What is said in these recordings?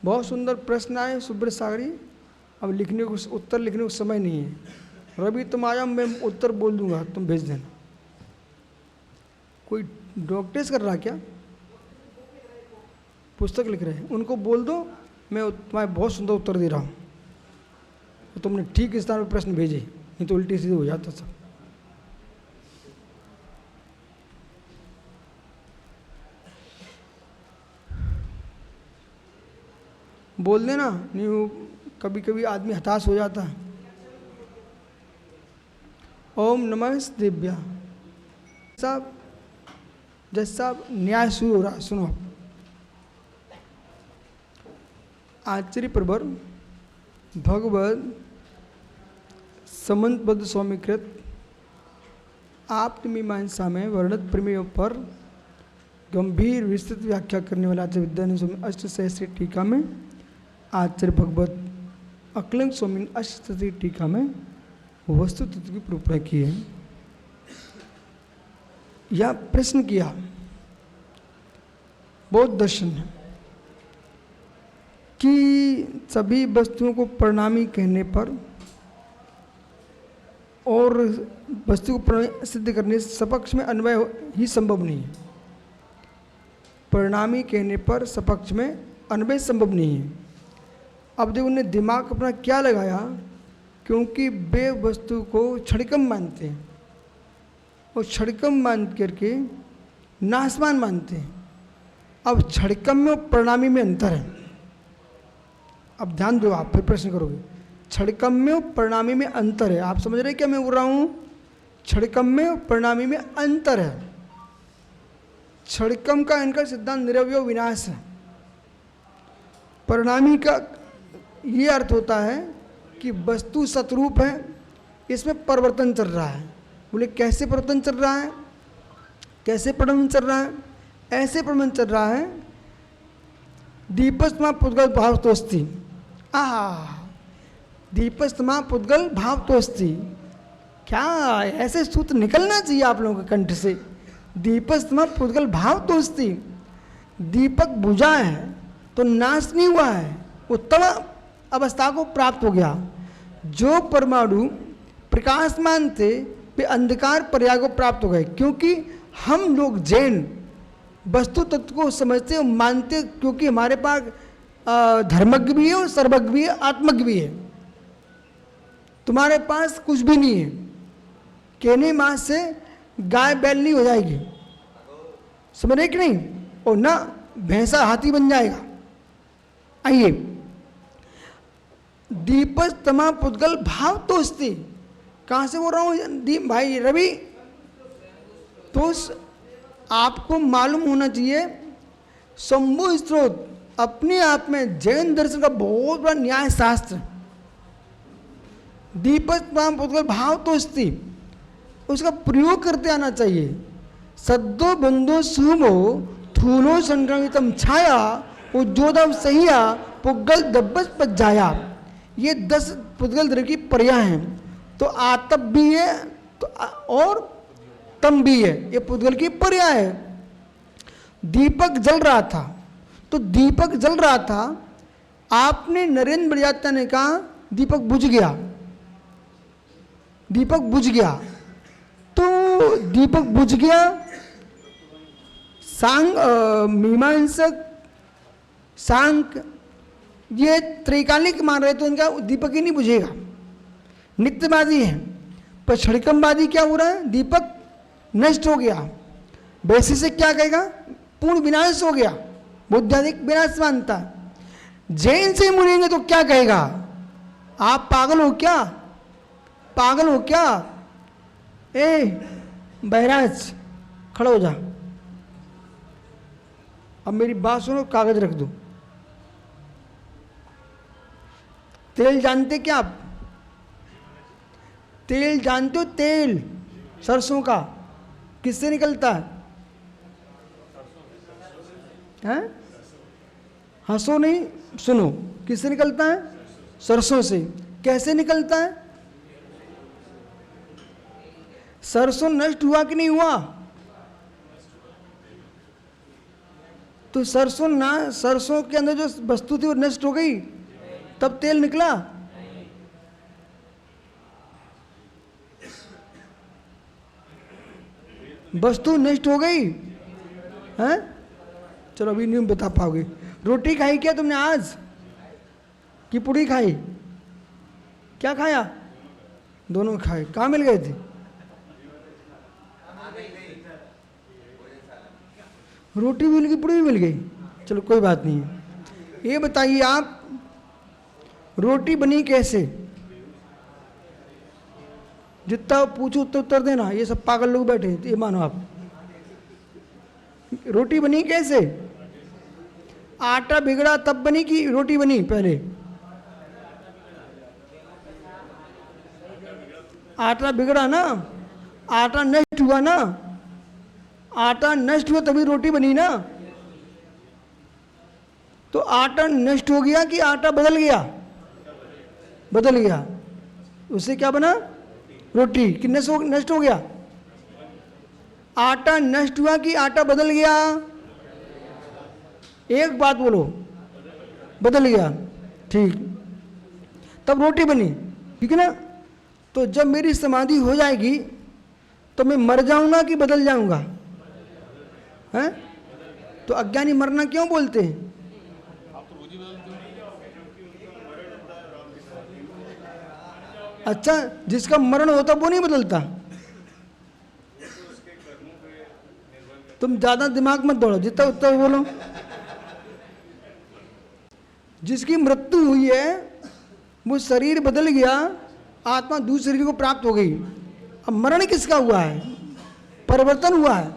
बहुत सुंदर प्रश्न आए सुब्रत सागरी। अब लिखने को उत्तर लिखने को समय नहीं है। रवि तुम आ जाओ, मैं उत्तर बोल दूंगा, तुम भेज देना। कोई डॉक्टरेट कर रहा क्या? पुस्तक लिख रहे हैं, उनको बोल दो मैं तुम्हारे बहुत सुंदर उत्तर दे रहा हूँ। तो तुमने ठीक स्थान पर प्रश्न भेजे, नहीं तो उल्टी सीधे हो जाता सब। बोल देना, नहीं वो कभी कभी आदमी हताश हो जाता है। ओम नमः दिव्या साहब, जज साहब न्याय शुरू हो रहा है, सुनो। आचार्य प्रवर भगवद समंतबद्ध स्वामीकृत आप्तमीमांसा में वर्णित प्रमेयों पर गंभीर विस्तृत व्याख्या करने वाला आचार्य विद्यानंद स्वामी अष्टसहस्री टीका में आचार्य भगवत अक्लंग स्वामी अष्टसहस्री टीका में वस्तु तत्व की निरूपण की है। यह प्रश्न किया बौद्ध दर्शन है कि सभी वस्तुओं को परिणामी कहने पर और वस्तु को परिणामी सिद्ध करने सपक्ष में अन्वय ही संभव नहीं है। परिणामी कहने पर सपक्ष में अन्वय संभव नहीं है। अब देखो उन्हें दिमाग अपना क्या लगाया, क्योंकि वे वस्तु को क्षणिकम मानते हैं और क्षणिकम मान करके नाशवान मानते हैं। अब क्षणिकम में और परिणामी में अंतर है। अब ध्यान दो, आप फिर प्रश्न करोगे। क्षणिकम में और परिणामी में अंतर है। आप समझ रहे क्या मैं बोल रहा हूँ? क्षणिकम में और परिणामी में अंतर है। क्षणिकम का इनका सिद्धांत निरवय विनाश है। परिणामी का ये अर्थ होता है कि वस्तु सतरूप है, इसमें परिवर्तन चल रहा है। बोले कैसे परिवर्तन चल रहा है? कैसे परिवर्तन चल रहा है? ऐसे परिवर्तन चल रहा है, दीपस्तमा पुद्गल भाव तोस्ती। दीपस्तमा पुद्गल भाव तोस्ती, क्या ऐसे सूत्र निकलना चाहिए आप लोगों के कंठ से। दीपस्तमा पुद्गल भाव तोस्ती, दीपक बुझा है तो नाश नहीं हुआ है, उत्तम अवस्था को प्राप्त हो गया। जो परमाणु प्रकाशमान थे वे अंधकार पर्याय को प्राप्त हो गए। क्योंकि हम लोग जैन वस्तु तत्व को समझते और मानते, क्योंकि हमारे पास धर्मज्ञ भी है और सर्वज्ञ भी है, आत्मज्ञ भी है। तुम्हारे पास कुछ भी नहीं है, कहने मास से गाय बैल नहीं हो जाएगी, समझ रहे कि नहीं? और ना भैंसा हाथी बन जाएगा। आइए, दीपस तमा पुद्गल भाव तोस्ती, कहाँ से बोल रहा हूँ भाई रवि? तो आपको मालूम होना चाहिए शंभु स्त्रोत अपने आप में जैन दर्शन का बहुत बड़ा न्याय शास्त्र। दीपक पुद्गल भाव तोस्ती, उसका प्रयोग करते आना चाहिए। सद्दो बंदो सुमो थूलो संक्रमितम छाया उज्जोदव सहिया पुद्गल दब्बस पज्जाया। ये 10 पुद्गल द्रव्य की पर्याय हैं। तो आतप भी है तो और तम भी है, ये पुद्गल की पर्याय है। दीपक जल रहा था, तो दीपक जल रहा था, आपने नरेंद्र बड़जात्या ने कहा दीपक बुझ गया, दीपक बुझ गया। तो दीपक बुझ गया, मीमांसक सांक ये त्रैकालिक मान रहे, तो इनका दीपक ही नहीं बुझेगा, नित्यवादी है। पर क्षणिकमवादी क्या हो रहा है? दीपक नष्ट हो गया। वैसे से क्या कहेगा? पूर्ण विनाश हो गया, बुद्धाधिक विनाश मानता। जैन से मुड़ेंगे तो क्या कहेगा? आप पागल हो क्या? पागल हो क्या? ए बहराज खड़ा हो जा, अब मेरी बात सुनो, कागज रख दो। तेल जानते क्या आप? तेल जानते हो? तेल सरसों का किससे निकलता है? हैं? हंसो नहीं, सुनो, किससे निकलता है? सरसों से। कैसे निकलता है? सरसों नष्ट हुआ कि नहीं हुआ? तो सरसों ना, सरसों के अंदर जो वस्तु थी वो नष्ट हो गई, तब तेल निकला। वस्तु नष्ट हो गई हैं? चलो अभी नहीं बता पाओगे। रोटी खाई क्या तुमने आज कि पूड़ी खाई? क्या खाया? दोनों खाए। कहाँ मिल गए थे? रोटी भी मिल गई, पूड़ी भी मिल गई। चलो कोई बात नहीं है। ये बताइए आप, रोटी बनी कैसे? जितना पूछो उतना उत्तर देना। ये सब पागल लोग बैठे हैं, ये मानो आप। रोटी बनी कैसे? आटा बिगड़ा तब बनी कि रोटी बनी पहले? आटा बिगड़ा ना, आटा नष्ट हुआ ना, आटा नष्ट हुआ तभी रोटी बनी ना। तो आटा नष्ट हो गया कि आटा बदल गया? बदल गया। उससे क्या बना? रोटी। कि नष्ट हो गया? आटा नष्ट हुआ कि आटा बदल गया? एक बात बोलो। बदल गया। ठीक, तब रोटी बनी। ठीक है ना? तो जब मेरी समाधि हो जाएगी तो मैं मर जाऊंगा कि बदल जाऊंगा? हैं? तो अज्ञानी मरना क्यों बोलते हैं? अच्छा, जिसका मरण होता वो नहीं बदलता? तुम ज्यादा दिमाग मत दौड़ो, जितना उतना बोलो। जिसकी मृत्यु हुई है वो शरीर बदल गया, आत्मा दूसरे शरीर को प्राप्त हो गई। अब मरण किसका हुआ है? परिवर्तन हुआ है।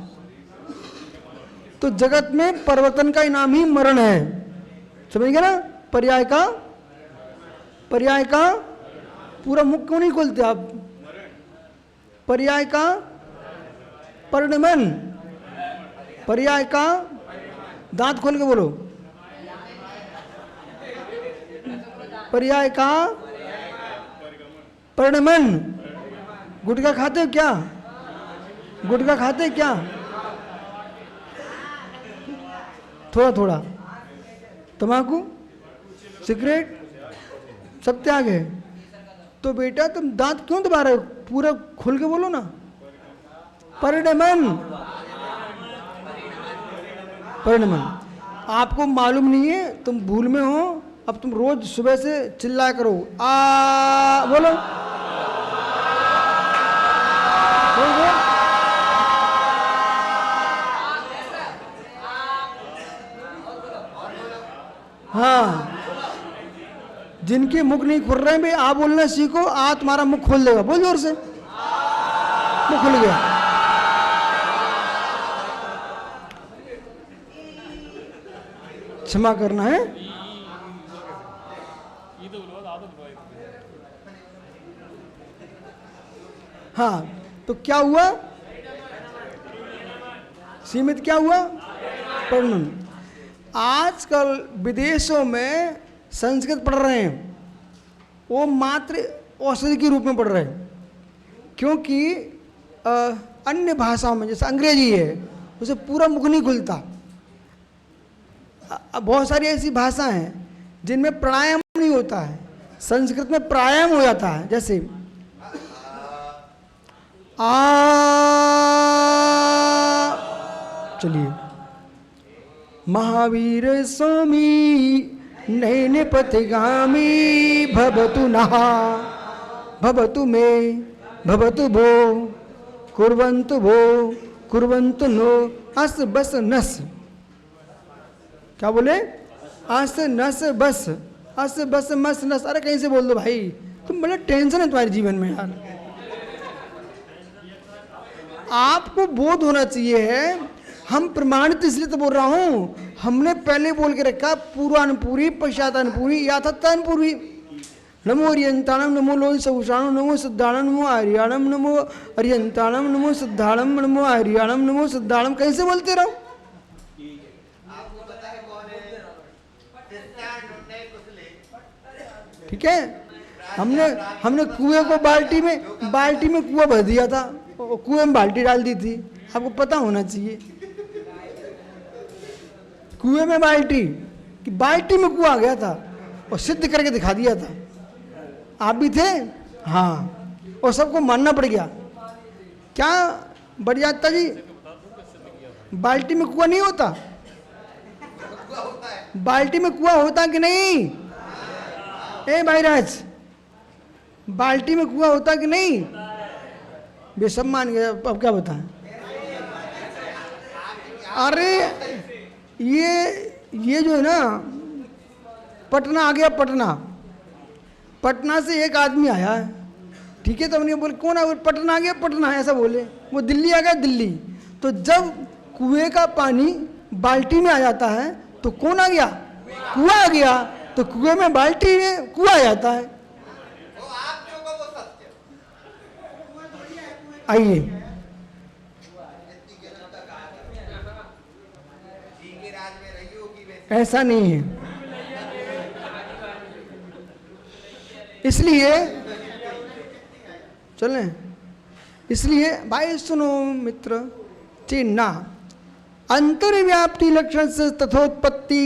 तो जगत में परिवर्तन का इनाम ही मरण है। समझ गए ना? पर्याय का पूरा मुख क्यों नहीं खोलते आप? पर्याय का परिणमन, पर्याय का दांत खोल के बोलो। पर्याय का परिणमन। गुटखा खाते हो क्या? गुटखा खाते हो क्या? थोड़ा थोड़ा। तम्बाकू, सिगरेट, सब त्याग है। तो बेटा तुम दांत क्यों दबा रहे हो? पूरा खोल के बोलो ना। परिणमन, परिणमन। आपको मालूम नहीं है, तुम भूल में हो। अब तुम रोज सुबह से चिल्लाया करो, आ बोलो, बोल बोल। हाँ, जिनके मुख नहीं खुल रहे हैं भाई, आ बोलना सीखो। आ तुम्हारा मुख खोल देगा। बोल जोर से। मुख खुल गया। क्षमा करना है। हाँ, तो क्या हुआ? सीमित क्या हुआ? परिणमन। आजकल विदेशों में संस्कृत पढ़ रहे हैं, वो मात्र औषधि के रूप में पढ़ रहे हैं। क्योंकि अन्य भाषाओं में जैसे अंग्रेजी है, उसे पूरा मुख नहीं खुलता। बहुत सारी ऐसी भाषा हैं जिनमें प्राणायाम नहीं होता है। संस्कृत में प्राणायाम हो जाता है। जैसे चलिए, महावीर स्वामी नैन पथिगामी भवतु नहा भवतु मे भवतु भो कुर्वन्तु भो कुर्वन्तु नो अस बस नस। क्या बोले? अस नस बस, अस बस मस नस। अरे कहीं से बोल दो भाई, तुम बड़ा टेंशन है तुम्हारे जीवन में यार। आपको बोध होना चाहिए है। हम प्रमाणित इसलिए तो बोल रहा हूं, हमने पहले बोल के रखा पूर्वानुपूरी पश्चातानुपूरी याथात्तानुपूरी। नमो अरियंताणम नमो लोहि सहुषाणम नमो सिद्धाणम नमो आर्याणम नमो अरियंताणम नमो सिद्धाणम नमो आर्याणम नमो सिद्धाणम। कैसे बोलते रहो? ठीक है। हमने कुएं को बाल्टी में कुआं भर दिया था, कुएं में बाल्टी डाल दी थी। आपको पता होना चाहिए। कुएं में बाल्टी, कि बाल्टी में कुआं आ गया था और सिद्ध करके दिखा दिया था। आप भी थे, हाँ, और सबको मानना पड़ गया। क्या बढ़ जाता जी? बाल्टी में कुआं नहीं होता? बाल्टी में कुआं होता कि नहीं? ए भाईराज, बाल्टी में कुआं होता कि नहीं? वे सब मान गए, अब क्या बताएं? अरे ये जो है ना, पटना आ गया, पटना से एक आदमी आया है, ठीक है, तो हमने बोले कौन है? पटना आ गया, पटना, ऐसा बोले। वो दिल्ली आ गया, दिल्ली। तो जब कुएं का पानी बाल्टी में आ जाता है तो कौन आ गया? कुआं आ गया। तो कुएं में बाल्टी में कुआं आ जाता है। आइए, ऐसा नहीं है। इसलिए चलें, इसलिए भाई सुनो मित्र, चिन्ना अंतर्व्याप्ति लक्षण से तथोत्पत्ति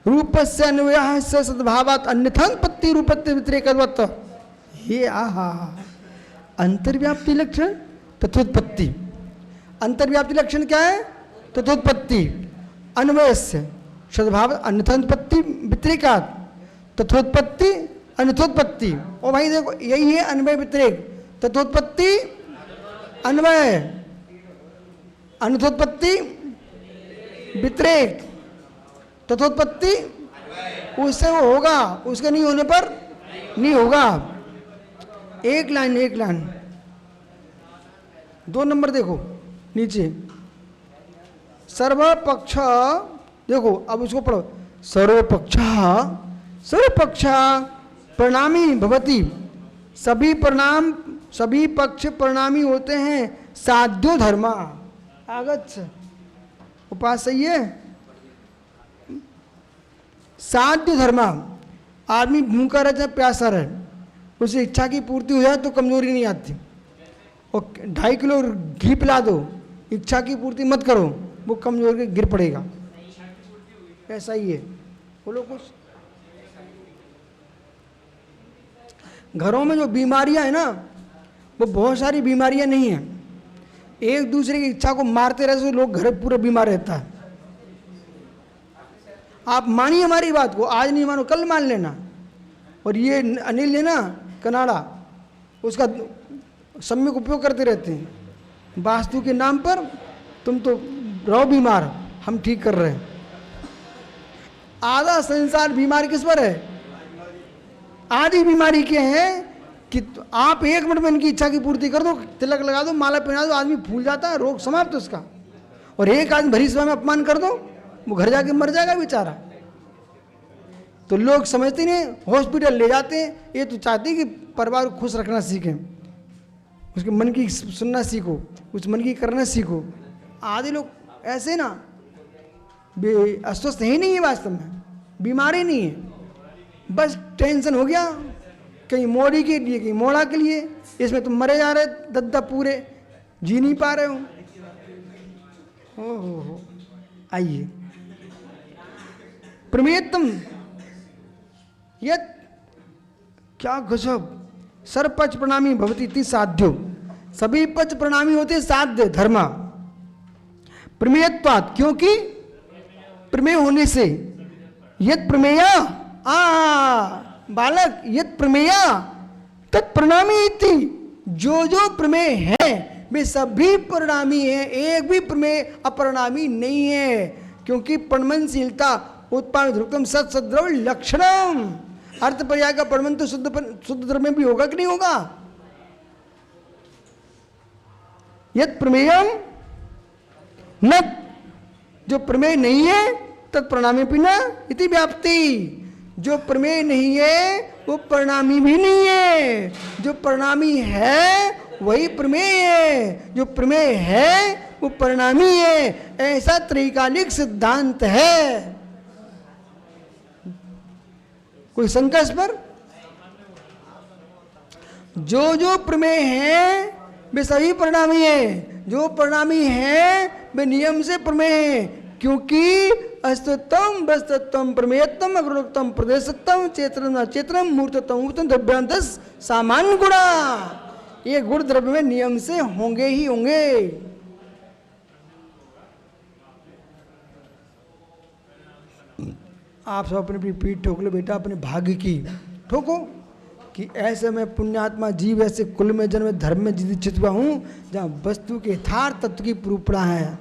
रूप से अन्वय से सद्भावात अन्यथापत्ति रूपत्ति व्यतिरेकवत्। ये आहा, अंतर्व्याप्ति लक्षण तथोत्पत्ति। अंतर्व्याप्ति लक्षण क्या है? तथोत्पत्ति, अन्वय से सद्भाव अन्यथापत्ति व्यतिरेकात्, तथोत्पत्ति अन्यथोत्पत्ति। ओ भाई देखो, यही है अन्वय व्यतिरेक। तथोत्पत्ति अन्वय, अन्यथोत्पत्ति व्यतिरेक, तथोत्पत्ति उससे वो होगा, उसके नहीं होने पर नहीं होगा। एक लाइन 2 नंबर देखो नीचे, सर्वपक्ष, देखो अब उसको पढ़ो। सर्वपक्ष प्रणामी भवति, सभी पक्ष प्रणामी होते हैं। साध्यो धर्मा आगच्छ, उपास सही है। साध्य धर्मा, आदमी भूखा रहे चाहे प्यासा रहे, उसे इच्छा की पूर्ति हो जाए तो कमजोरी नहीं आती। और 2.5 किलो घी पिला दो, इच्छा की पूर्ति मत करो, वो कमजोर के गिर पड़ेगा। ऐसा ही है। बोलो कुछ। घरों में जो बीमारियां है ना, वो बहुत सारी बीमारियां नहीं है। एक दूसरे की इच्छा को मारते रहे तो लोग घर पूरा बीमार रहता है। आप मानिए हमारी बात को, आज नहीं मानो कल मान लेना। और ये अनिल है ना कनाडा, उसका सम्यक उपयोग करते रहते हैं वास्तु के नाम पर। तुम तो रहो बीमार, हम ठीक कर रहे हैं। आधा संसार बीमार किस पर है? आधी बीमारी के हैं कि आप 1 मिनट में इनकी इच्छा की पूर्ति कर दो, तिलक लगा दो, माला पहना दो, आदमी फूल जाता है, रोग समाप्त उसका। और एक आदमी भरी सभा में अपमान कर दो, वो घर जाके मर जाएगा बेचारा। तो लोग समझते नहीं, हॉस्पिटल ले जाते हैं। ये तो चाहते हैं कि परिवार को खुश रखना सीखें, उसके मन की सुनना सीखो, उस मन की करना सीखो। आधे लोग ऐसे ना अस्वस्थ ही नहीं है, वास्तव में बीमारी नहीं है, बस टेंशन हो गया, कहीं मोड़ी के लिए कहीं मोड़ा के लिए। इसमें तुम मरे जा रहे दद्दा, पूरे जी नहीं पा रहे हो। आइए, प्रमेयत्म यत, क्या गजब। सर्वपक्ष प्रणामी भवति इति साध्यो, सभी पक्ष प्रणामी होते साध्य धर्मा। प्रमेयत्वात्, क्योंकि प्रमेय होने से। यत प्रमेया, बालक, यत प्रमेया तत्प्रणामी इति, जो प्रमेय है वे सभी परिणामी है, एक भी प्रमेय अपरिणामी नहीं है। क्योंकि प्रणमनशीलता उत्पाद ध्रुवम सद्द्रव्य लक्षणम, अर्थ पर्याय का प्रणमन तो शुद्ध द्रव्य में भी होगा कि नहीं होगा? यत प्रमेयम न, जो प्रमेय नहीं है तत्प्रणामी भी न इति व्याप्ति, जो प्रमेय नहीं है वो परिणामी भी नहीं है। जो परिणामी है वही प्रमेय है, जो प्रमेय है वो परिणामी है। ऐसा त्रैकालिक सिद्धांत है। कोई शंका इस पर? जो प्रमेय है वे सभी परिणामी है, जो परिणामी है वे नियम से प्रमेय है। क्योंकि अस्तुत्वम वस्तुत्वम प्रमेयत्वम अग्रोक्तम प्रदेशत्वम चेतनम अचेतनम मूर्तत्वम उत्तम द्रव्यांतस सामान्य गुणा। ये गुण द्रव्य में नियम से होंगे ही होंगे। आप सब अपनी अपनी पीठ ठोक लो बेटा, अपने भाग्य की ठोको कि ऐसे मैं पुण्यात्मा जीव ऐसे कुल में जन्म धर्म में जित हुआ हूँ जहाँ वस्तु के यथार्थ तत्व की प्रूपणा है,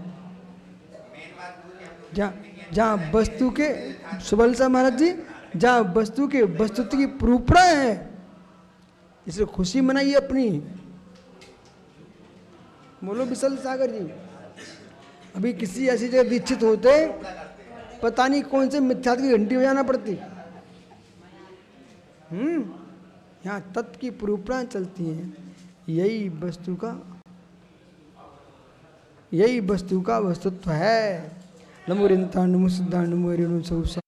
जहाँ वस्तु के सुबल सा महाराज जी, जहाँ वस्तु के वस्तुत्व की प्रूपणा है, इसे खुशी मनाइए अपनी। बोलो विशल सागर जी। अभी किसी ऐसी जगह दीक्षित होते पता नहीं कौन से मिथ्यात्व की घंटी बजाना पड़ती। यहाँ तत्व की प्रूपणा चलती है। यही वस्तु का वस्तुत्व है। नमो रिंतांडु मुसुद्धांडु मोरेणु सौसा